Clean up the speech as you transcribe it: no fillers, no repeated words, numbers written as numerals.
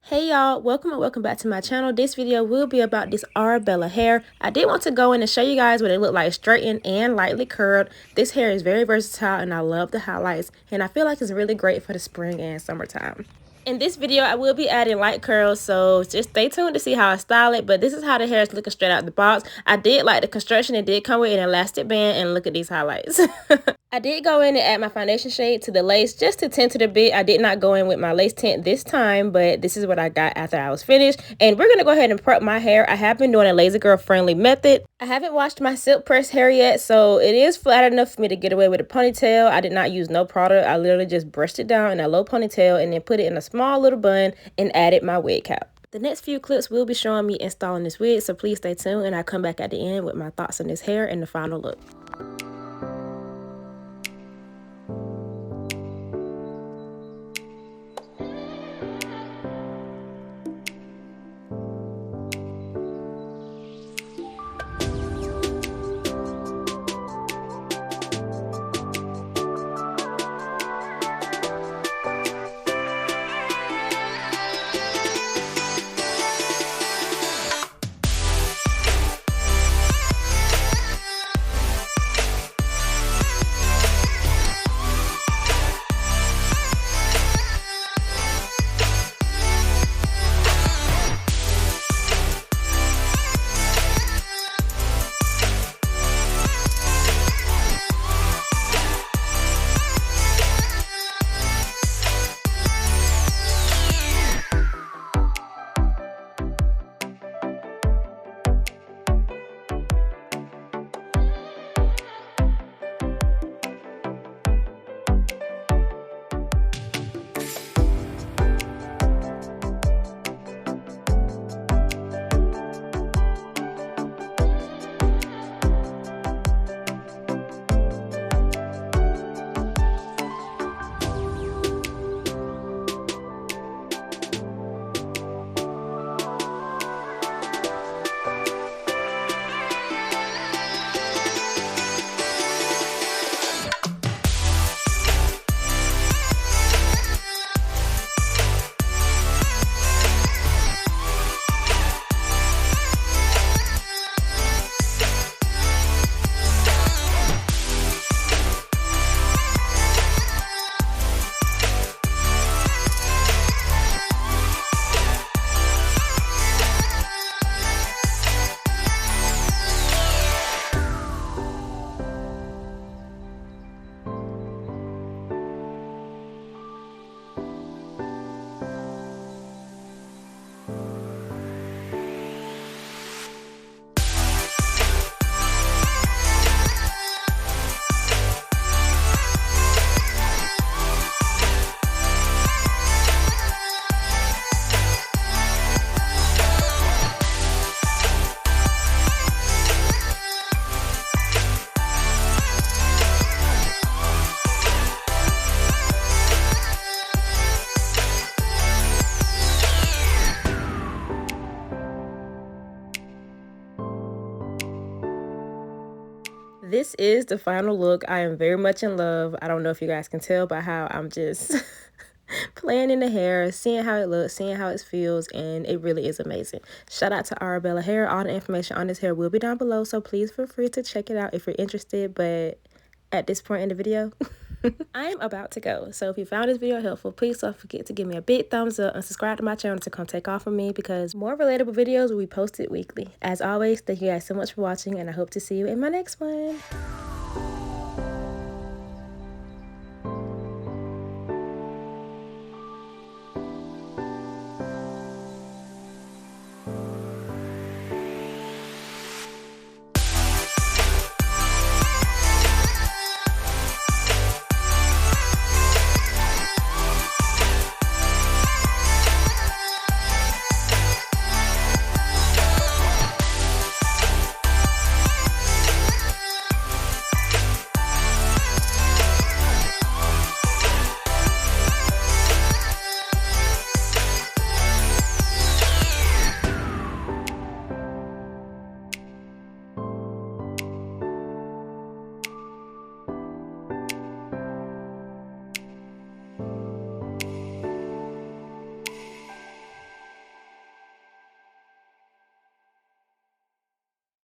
Hey y'all, welcome and welcome back to my channel. This video will be about this Arabella hair. I did want to go in and show you guys what it looked like straightened and lightly curled. This hair is very versatile and I love the highlights, and I feel like it's really great for the spring and summertime. In this video, I will be adding light curls, so just stay tuned to see how I style it. But this is how the hair is looking straight out the box. I did like the construction. It did come with an elastic band, and look at these highlights. I did go in and add my foundation shade to the lace just to tint it a bit. I did not go in with my lace tint this time, but this is what I got after I was finished. And we're going to go ahead and prep my hair. I have been doing a lazy girl friendly method. I haven't washed my silk press hair yet, so it is flat enough for me to get away with a ponytail. I did not use no product. I literally just brushed it down in a low ponytail and then put it in a small little bun and added my wig cap. The next few clips will be showing me installing this wig, so please stay tuned and I'll come back at the end with my thoughts on this hair and the final look. This is the final look. I am very much in love. I don't know if you guys can tell by how I'm just playing in the hair, seeing how it looks, seeing how it feels, and it really is amazing. Shout out to Arabella hair. All the information on this hair will be down below, so please feel free to check it out if you're interested. But at this point in the video, I'm about to go. So if you found this video helpful, please don't forget to give me a big thumbs up and subscribe to my channel to come take off from me, because more relatable videos will be posted weekly. As always, thank you guys so much for watching, and I hope to see you in my next one.